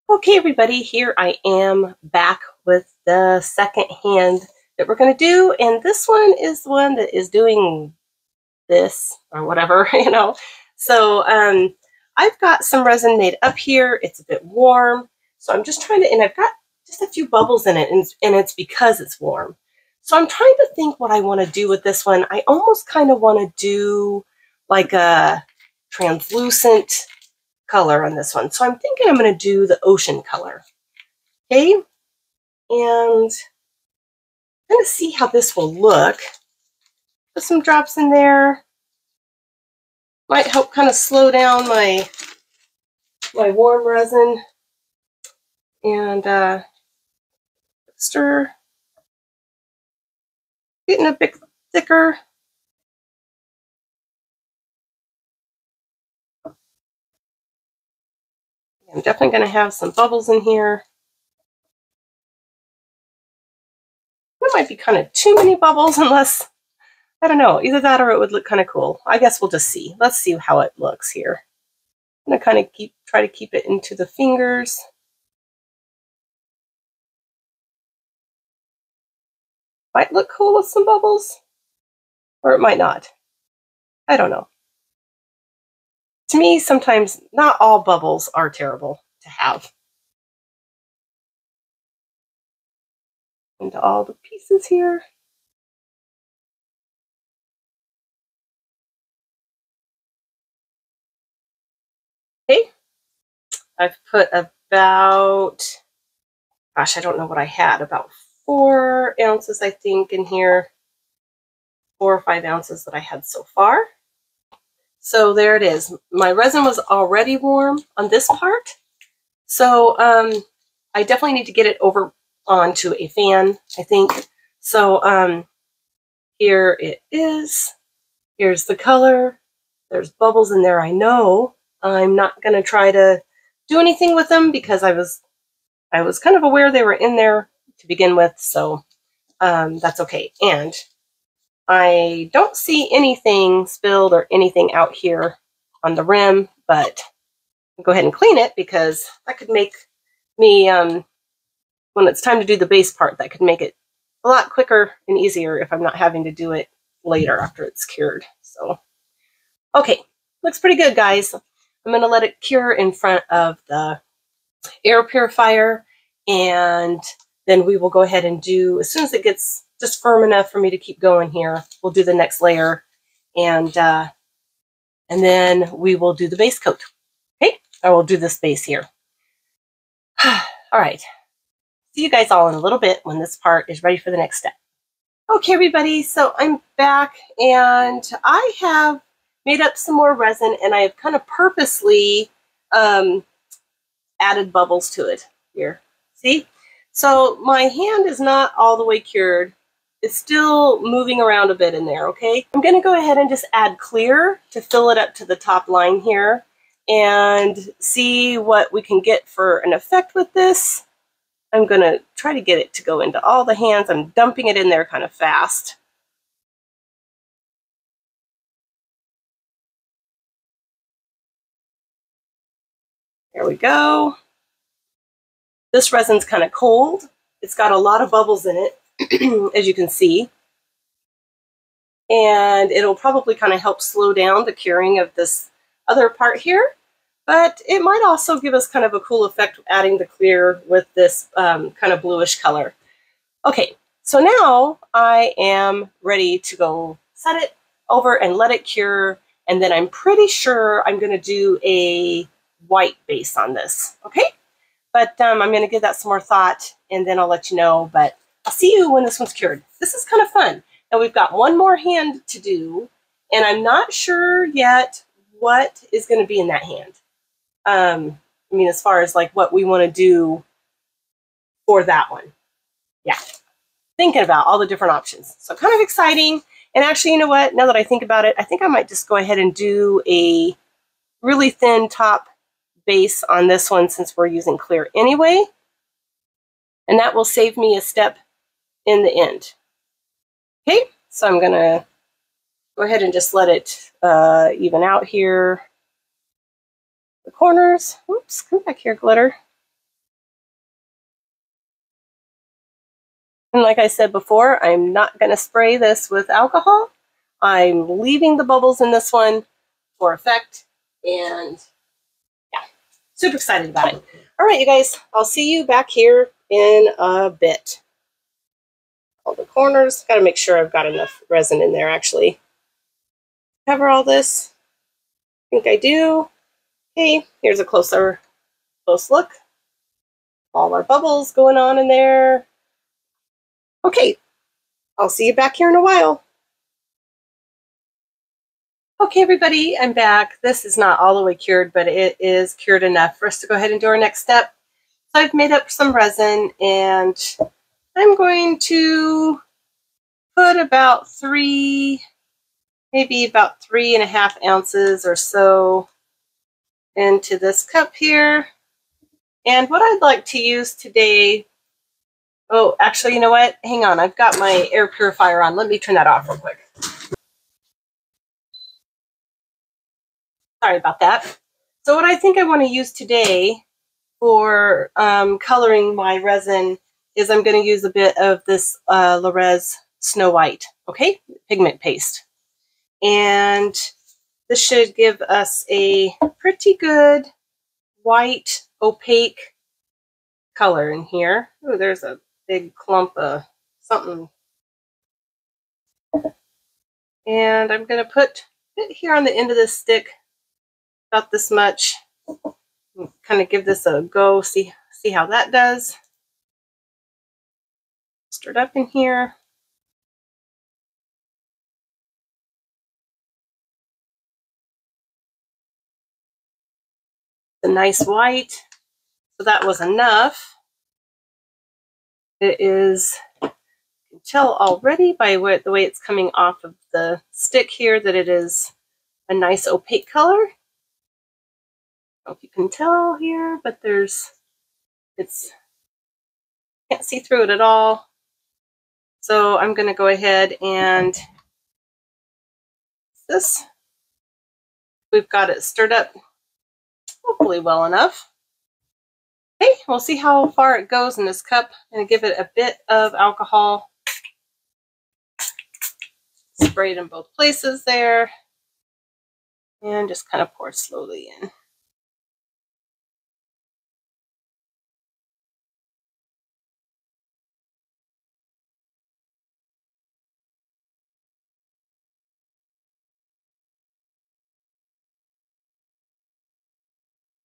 Okay, everybody, here I am back with the second hand that we're going to do, and this one is the one that is doing this or whatever, So I've got some resin made up here. It's a bit warm, so I'm just trying to, and I've got just a few bubbles in it, and it's because it's warm. So I'm trying to think what I want to do with this one. I almost kind of want to do like a translucent color on this one. So I'm thinking I'm going to do the ocean color. Okay, and I'm going to see how this will look. Put some drops in there. Might help kind of slow down my warm resin. And stir. Getting a bit thicker. I'm definitely going to have some bubbles in here. There might be kind of too many bubbles unless, I don't know, either that or it would look kind of cool. I guess we'll just see. Let's see how it looks here. I'm going to kind of try to keep it into the fingers. Might look cool with some bubbles, or it might not. I don't know. To me, sometimes not all bubbles are terrible to have. Into all the pieces here. Okay, I've put about, gosh, I don't know what I had, about 4 ounces, I think, in here. 4 or 5 ounces that I had so far. So there it is. My resin was already warm on this part. So I definitely need to get it over onto a fan, I think. So here it is. Here's the color. There's bubbles in there, I know. I'm not going to try to do anything with them because I was kind of aware they were in there to begin with, so that's okay. And I don't see anything spilled or anything out here on the rim, but I'll go ahead and clean it because that could make me, when it's time to do the base part, that could make it a lot quicker and easier if I'm not having to do it later after it's cured. So, okay, looks pretty good, guys. I'm going to let it cure in front of the air purifier, and then we will go ahead and do, as soon as it gets just firm enough for me to keep going here, we'll do the next layer, and then we will do the base coat. Okay, I will do this base here. All right, see you guys all in a little bit when this part is ready for the next step. Okay, everybody, so I'm back, and I have made up some more resin, and I have kind of purposely added bubbles to it here. See? So my hand is not all the way cured. It's still moving around a bit in there, okay? I'm going to go ahead and just add clear to fill it up to the top line here and see what we can get for an effect with this. I'm going to try to get it to go into all the hands. I'm dumping it in there kind of fast. There we go. This resin's kind of cold. It's got a lot of bubbles in it, as you can see. And it'll probably kind of help slow down the curing of this other part here. But it might also give us kind of a cool effect adding the clear with this kind of bluish color. Okay, so now I am ready to go set it over and let it cure. And then I'm pretty sure I'm going to do a white base on this, okay? But I'm going to give that some more thought, and then I'll let you know. But I'll see you when this one's cured. This is kind of fun. Now we've got one more hand to do, and I'm not sure yet what is going to be in that hand. I mean, as far as like what we want to do for that one. Yeah, thinking about all the different options. So kind of exciting. And actually, you know what? Now that I think about it, I think I might just go ahead and do a really thin top base on this one since we're using clear anyway. And that will save me a step in the end. Okay, so I'm going to go ahead and just let it even out here. The corners. Oops, come back here, glitter. And like I said before, I'm not going to spray this with alcohol. I'm leaving the bubbles in this one for effect. And yeah, super excited about it. All right, you guys, I'll see you back here in a bit. All the corners, got to make sure I've got enough resin in there actually. Cover all this. I think I do. Okay, here's a close look. All our bubbles going on in there. Okay, I'll see you back here in a while. Okay, everybody, I'm back. This is not all the way cured, but it is cured enough for us to go ahead and do our next step. So I've made up some resin, and I'm going to put about maybe about 3.5 ounces or so into this cup here. And what I'd like to use today, oh, actually, you know what? Hang on, I've got my air purifier on. Let me turn that off real quick. Sorry about that. So what I think I want to use today for coloring my resin is I'm going to use a bit of this Resin Snow White, okay, pigment paste. And this should give us a pretty good white opaque color in here. Oh, there's a big clump of something. And I'm going to put it here on the end of this stick, about this much. Kind of give this a go, see how that does. Stir it up in here. A nice white. So that was enough. It is, you can tell already by the way it's coming off of the stick here that it is a nice opaque color. I don't know if you can tell here, but can't see through it at all. So I'm going to go ahead and this. We've got it stirred up hopefully well enough. Okay, we'll see how far it goes in this cup. I'm going to give it a bit of alcohol. Spray it in both places there. And just kind of pour slowly in.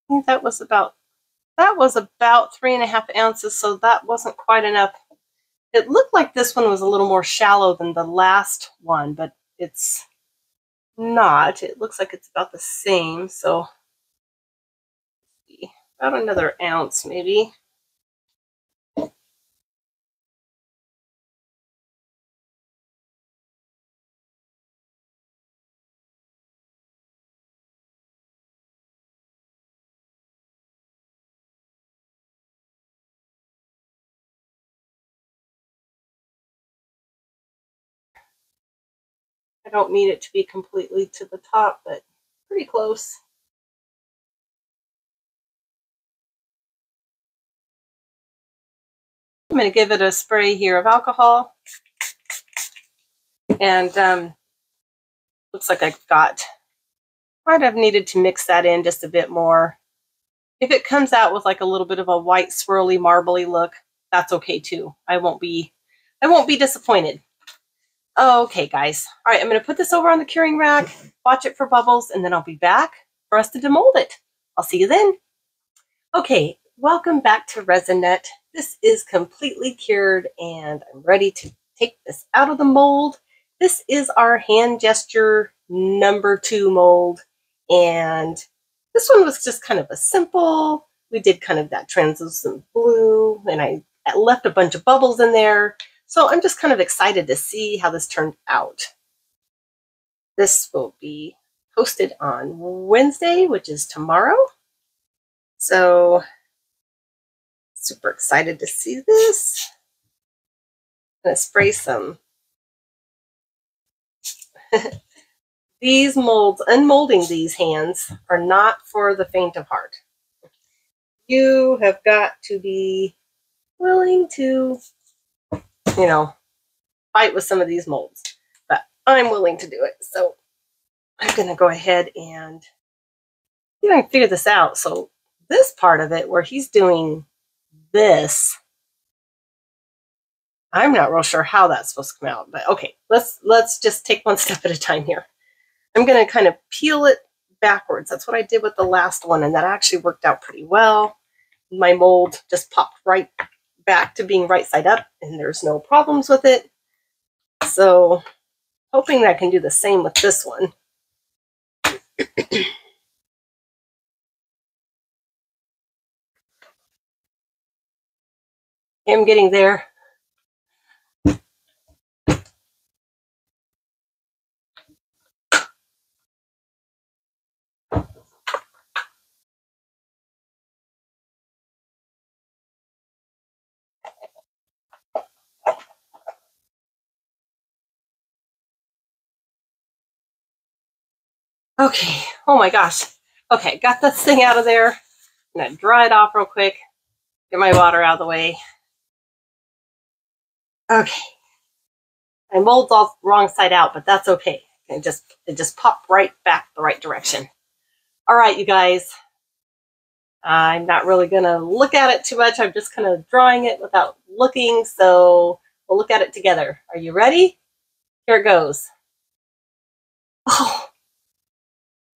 I think that was about 3.5 ounces, so that wasn't quite enough. It looked like this one was a little more shallow than the last one, but it's not. It looks like it's about the same, so about another ounce maybe. I don't need it to be completely to the top, but pretty close. I'm going to give it a spray here of alcohol. And looks like might have needed to mix that in just a bit more. If it comes out with like a little bit of a white swirly marbly look, that's okay too. I won't be disappointed. Okay, guys. All right, I'm going to put this over on the curing rack, watch it for bubbles, and then I'll be back for us to demold it. I'll see you then. Okay, welcome back to ResinNet. This is completely cured, and I'm ready to take this out of the mold. This is our hand gesture number 2 mold, and this one was just kind of a simple. We did kind of that translucent blue, and I left a bunch of bubbles in there. So I'm just kind of excited to see how this turned out. This will be posted on Wednesday, which is tomorrow. So super excited to see this. I'm going to spray some. These molds, unmolding these hands are not for the faint of heart. You have got to be willing to you know, fight with some of these molds, but I'm willing to do it. So I'm going to go ahead and see if I can figure this out. So this part of it where he's doing this, I'm not real sure how that's supposed to come out, but okay, let's just take one step at a time here. I'm going to kind of peel it backwards. That's what I did with the last one, and that actually worked out pretty well. My mold just popped right back to being right side up, and there's no problems with it. So hoping that I can do the same with this one. I'm getting there. Okay, oh my gosh. Okay, got this thing out of there. I'm gonna dry it off real quick, get my water out of the way. Okay, my mold's all wrong side out, but that's okay. It just popped right back the right direction. All right, you guys. I'm not really gonna look at it too much. I'm just kind of drawing it without looking, so we'll look at it together. Are you ready? Here it goes.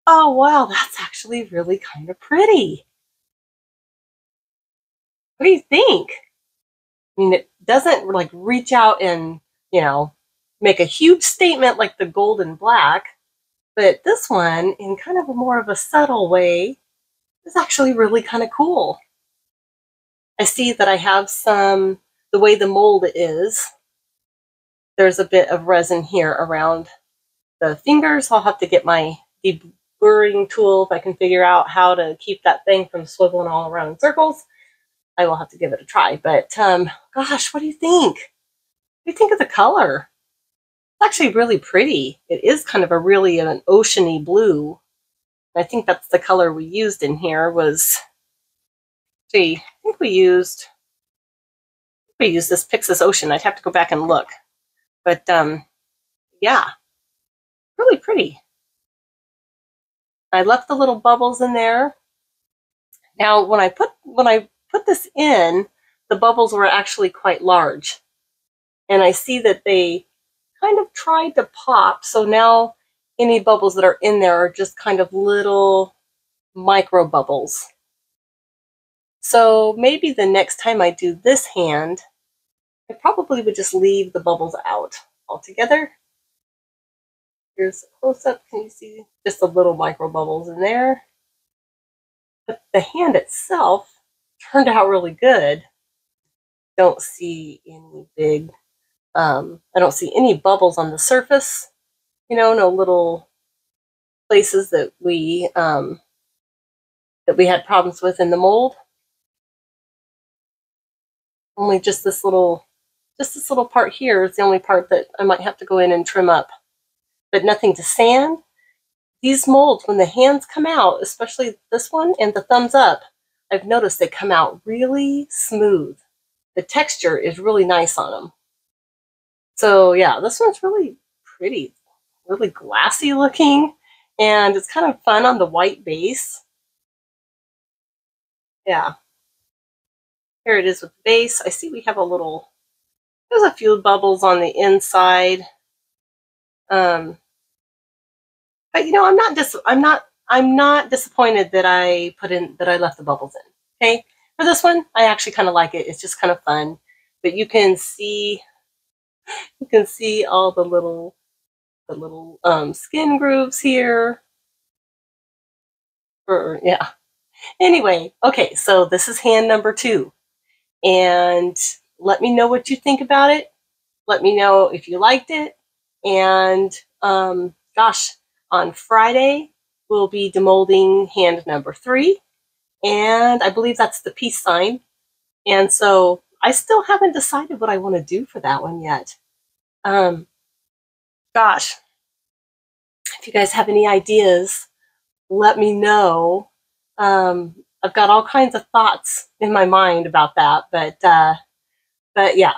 Oh wow, that's actually really kind of pretty. What do you think? I mean, it doesn't like reach out and, you know, make a huge statement like the gold and black, but this one, in kind of a more of a subtle way, is actually really kind of cool. I see that I have some, the way the mold is, there's a bit of resin here around the fingers. I'll have to get my deburring tool if I can figure out how to keep that thing from swiveling all around in circles. I will have to give it a try. But gosh, what do you think? What do you think of the color? It's actually really pretty. It is kind of a really an oceany blue. I think that's the color we used in here was, see, I think we used this Pixis Ocean. I'd have to go back and look. But yeah, really pretty. I left the little bubbles in there. Now, when I put this in, the bubbles were actually quite large. And I see that they kind of tried to pop. So now any bubbles that are in there are just kind of little micro bubbles. So maybe the next time I do this hand, I probably would just leave the bubbles out altogether. Here's a close-up. Can you see just the little micro bubbles in there? But the hand itself turned out really good. Don't see any big, I don't see any bubbles on the surface. You know, no little places that we had problems with in the mold. Only just this little part here is the only part that I might have to go in and trim up, but nothing to sand. These molds, when the hands come out, especially this one and the thumbs up, I've noticed they come out really smooth. The texture is really nice on them. So yeah, this one's really pretty, really glassy looking, and it's kind of fun on the white base. Yeah. Here it is with the base. I see we have there's a few bubbles on the inside. But you know, I'm not disappointed that I left the bubbles in. Okay. For this one, I actually kind of like it. It's just kind of fun. But you can see all the little skin grooves here. Yeah. Anyway, okay, so this is hand number 2. And let me know what you think about it. Let me know if you liked it. And gosh, on Friday, we'll be demolding hand number 3. And I believe that's the peace sign. And so I still haven't decided what I want to do for that one yet. Gosh, if you guys have any ideas, let me know. I've got all kinds of thoughts in my mind about that, but yeah,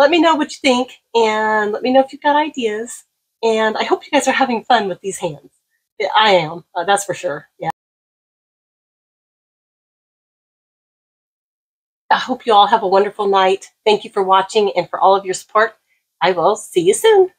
let me know what you think, and let me know if you've got ideas. And I hope you guys are having fun with these hands. Yeah, I am, that's for sure. Yeah. I hope you all have a wonderful night. Thank you for watching and for all of your support. I will see you soon.